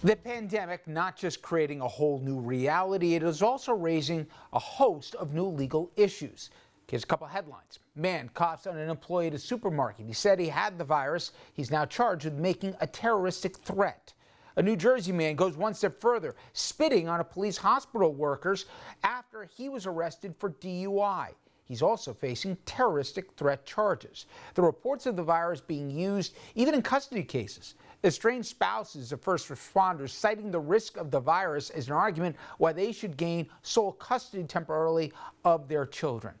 The pandemic not just creating a whole new reality, it is also raising a host of new legal issues. Here's a couple headlines. Man coughs on an employee at a supermarket. He said he had the virus. He's now charged with making a terroristic threat. A New Jersey man goes one step further, spitting on a police hospital workers after he was arrested for DUI. He's also facing terroristic threat charges. The reports of the virus being used even in custody cases. Estranged spouses of first responders citing the risk of the virus as an argument why they should gain sole custody temporarily of their children.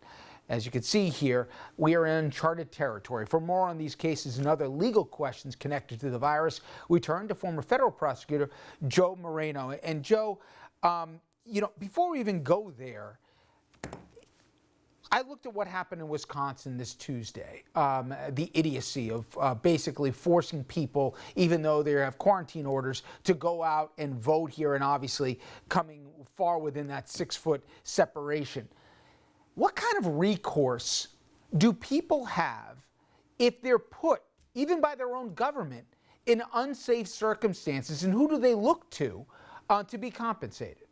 As you can see here, we are in uncharted territory. For more on these cases and other legal questions connected to the virus, we turn to former federal prosecutor Joe Moreno. And Joe, before we even go there, I looked at what happened in Wisconsin this Tuesday, the idiocy of basically forcing people, even though they have quarantine orders, to go out and vote here, and obviously coming far within that 6-foot separation. What kind of recourse do people have if they're put, even by their own government, in unsafe circumstances, and who do they look to be compensated?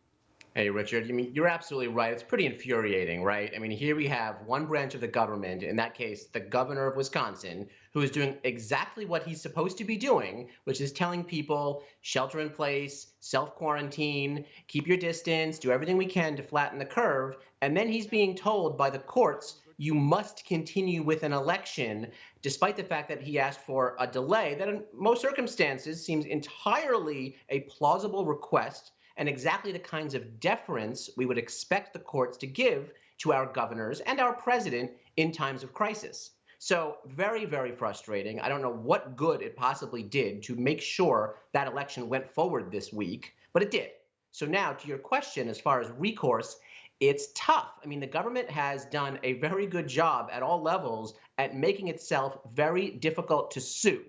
Hey, Richard, you're absolutely right. It's pretty infuriating, right? Here we have one branch of the government, in that case, the governor of Wisconsin, who is doing exactly what he's supposed to be doing, which is telling people, shelter in place, self-quarantine, keep your distance, do everything we can to flatten the curve. And then he's being told by the courts, you must continue with an election, despite the fact that he asked for a delay that in most circumstances seems entirely a plausible request and exactly the kinds of deference we would expect the courts to give to our governors and our president in times of crisis. So very, very frustrating. I don't know what good it possibly did to make sure that election went forward this week, but it did. So now to your question, as far as recourse, it's tough. The government has done a very good job at all levels at making itself very difficult to sue.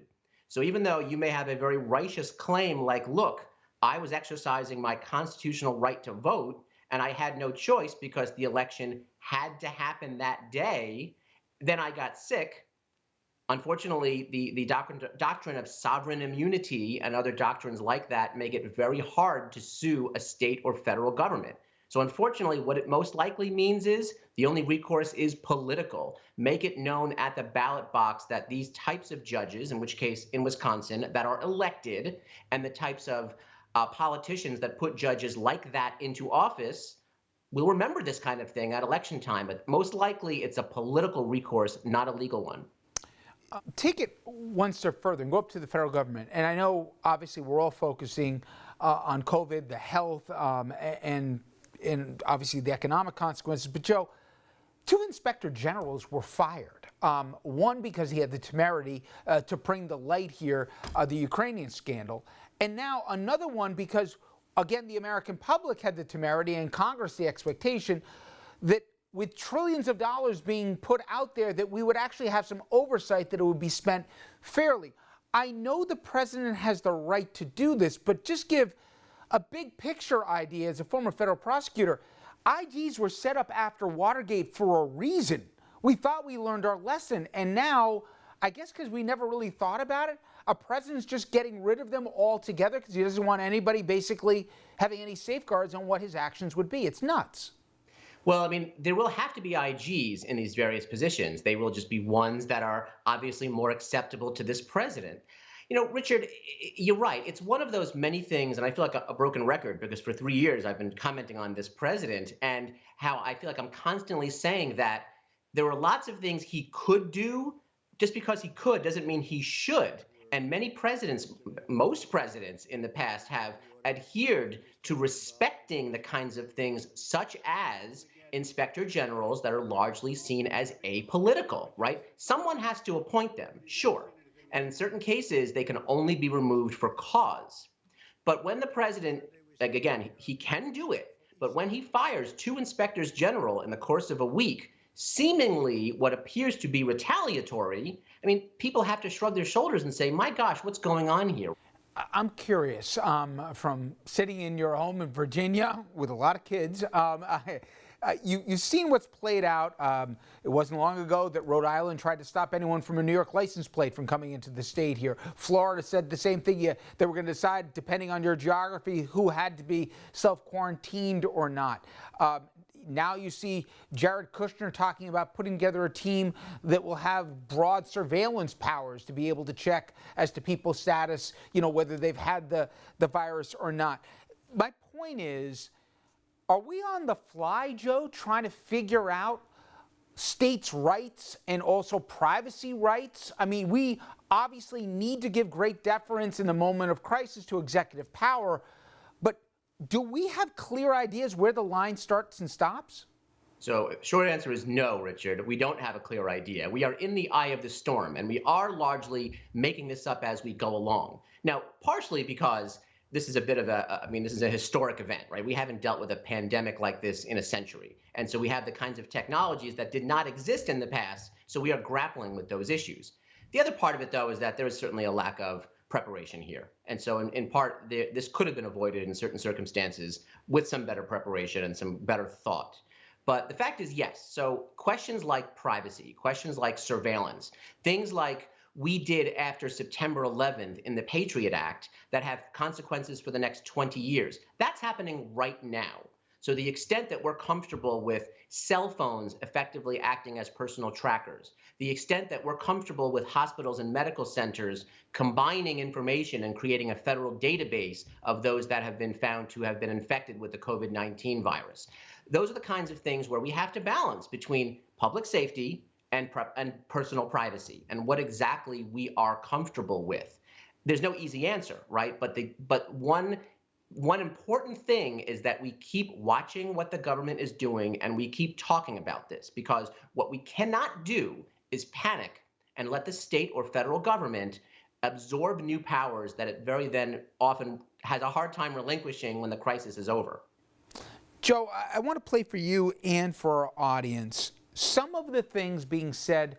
So even though you may have a very righteous claim like, look, I was exercising my constitutional right to vote, and I had no choice because the election had to happen that day. Then I got sick. Unfortunately, the doctrine of sovereign immunity and other doctrines like that make it very hard to sue a state or federal government. So unfortunately, what it most likely means is the only recourse is political. Make it known at the ballot box that these types of judges, in which case in Wisconsin, that are elected, and the types of politicians that put judges like that into office will remember this kind of thing at election time. But most likely it's a political recourse, not a legal one. Take it one step further and go up to the federal government. And I know, obviously, we're all focusing on COVID, the health, and obviously the economic consequences. But, Joe, 2 inspector generals were fired. One because he had the temerity to bring the light here, the Ukrainian scandal. And now another one because, again, the American public had the temerity and Congress the expectation that with trillions of dollars being put out there that we would actually have some oversight, that it would be spent fairly. I know the president has the right to do this, but just give a big picture idea as a former federal prosecutor. IGs were set up after Watergate for a reason. We thought we learned our lesson, and now, I guess because we never really thought about it, a president's just getting rid of them altogether because he doesn't want anybody basically having any safeguards on what his actions would be. It's nuts. Well, there will have to be IGs in these various positions. They will just be ones that are obviously more acceptable to this president. Richard, you're right. It's one of those many things, and I feel like a broken record because for 3 years I've been commenting on this president and how I feel like I'm constantly saying that there were lots of things he could do. Just because he could doesn't mean he should. And many presidents, most presidents in the past, have adhered to respecting the kinds of things such as inspector generals that are largely seen as apolitical, right? Someone has to appoint them, sure. And in certain cases, they can only be removed for cause. But when the president, again, he can do it, but when he fires 2 inspectors general in the course of a week, seemingly what appears to be retaliatory, people have to shrug their shoulders and say, my gosh, what's going on here? I'm curious, from sitting in your home in Virginia with a lot of kids, You've seen what's played out. It wasn't long ago that Rhode Island tried to stop anyone from a New York license plate from coming into the state here. Florida said the same thing. They were going to decide, depending on your geography, who had to be self-quarantined or not. Now you see Jared Kushner talking about putting together a team that will have broad surveillance powers to be able to check as to people's status, whether they've had the virus or not. My point is, are we on the fly, Joe, trying to figure out states' rights and also privacy rights? I mean, we obviously need to give great deference in the moment of crisis to executive power, but do we have clear ideas where the line starts and stops? So short answer is no, Richard. We don't have a clear idea. We are in the eye of the storm, and we are largely making this up as we go along. Now, partially because this is a bit of this is a historic event, right? We haven't dealt with a pandemic like this in a century. And so we have the kinds of technologies that did not exist in the past. So we are grappling with those issues. The other part of it, though, is that there is certainly a lack of preparation here. And so in part, this could have been avoided in certain circumstances with some better preparation and some better thought. But the fact is, yes. So questions like privacy, questions like surveillance, things like we did after September 11th in the Patriot Act that have consequences for the next 20 years. That's happening right now. So the extent that we're comfortable with cell phones effectively acting as personal trackers, the extent that we're comfortable with hospitals and medical centers combining information and creating a federal database of those that have been found to have been infected with the COVID-19 virus. Those are the kinds of things where we have to balance between public safety and personal privacy, and what exactly we are comfortable with. There's no easy answer, right? But one important thing is that we keep watching what the government is doing, and we keep talking about this, because what we cannot do is panic and let the state or federal government absorb new powers that it very then often has a hard time relinquishing when the crisis is over. Joe, I want to play for you and for our audience some of the things being said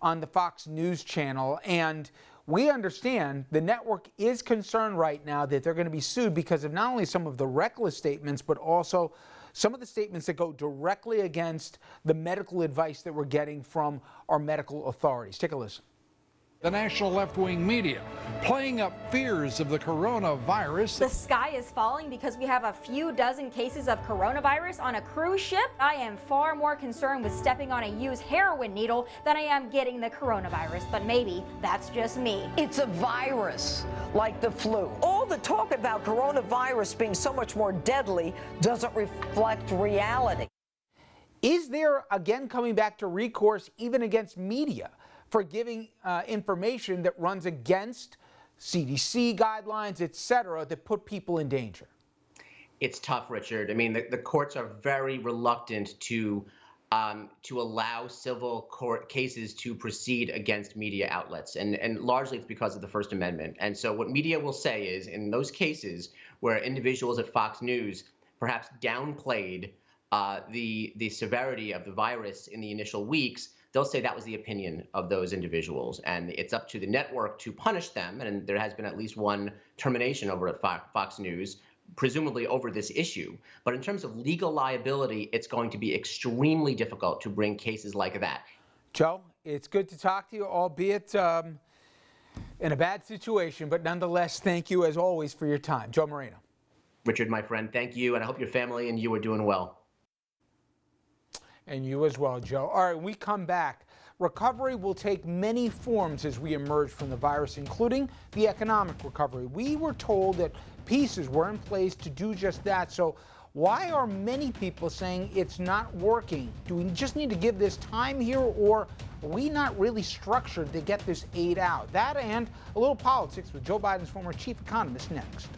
on the Fox News channel, and we understand the network is concerned right now that they're going to be sued because of not only some of the reckless statements, but also some of the statements that go directly against the medical advice that we're getting from our medical authorities. Take a listen. The national left-wing media playing up fears of the coronavirus. The sky is falling because we have a few dozen cases of coronavirus on a cruise ship. I am far more concerned with stepping on a used heroin needle than I am getting the coronavirus, but maybe that's just me. It's a virus like the flu. All the talk about coronavirus being so much more deadly doesn't reflect reality. Is there, again, coming back to recourse even against media for giving information that runs against CDC guidelines, et cetera, that put people in danger? It's tough, Richard. I mean, the courts are very reluctant to allow civil court cases to proceed against media outlets. And largely it's because of the First Amendment. And so what media will say is, in those cases where individuals at Fox News perhaps downplayed the severity of the virus in the initial weeks, they'll say that was the opinion of those individuals, and it's up to the network to punish them. And there has been at least one termination over at Fox News, presumably over this issue. But in terms of legal liability, it's going to be extremely difficult to bring cases like that. Joe, it's good to talk to you, albeit in a bad situation, but nonetheless, thank you as always for your time. Joe Moreno. Richard, my friend, thank you, and I hope your family and you are doing well. And you as well, Joe. All right, when we come back, recovery will take many forms as we emerge from the virus, including the economic recovery. We were told that pieces were in place to do just that. So why are many people saying it's not working? Do we just need to give this time here, or are we not really structured to get this aid out? That and a little politics with Joe Biden's former chief economist next.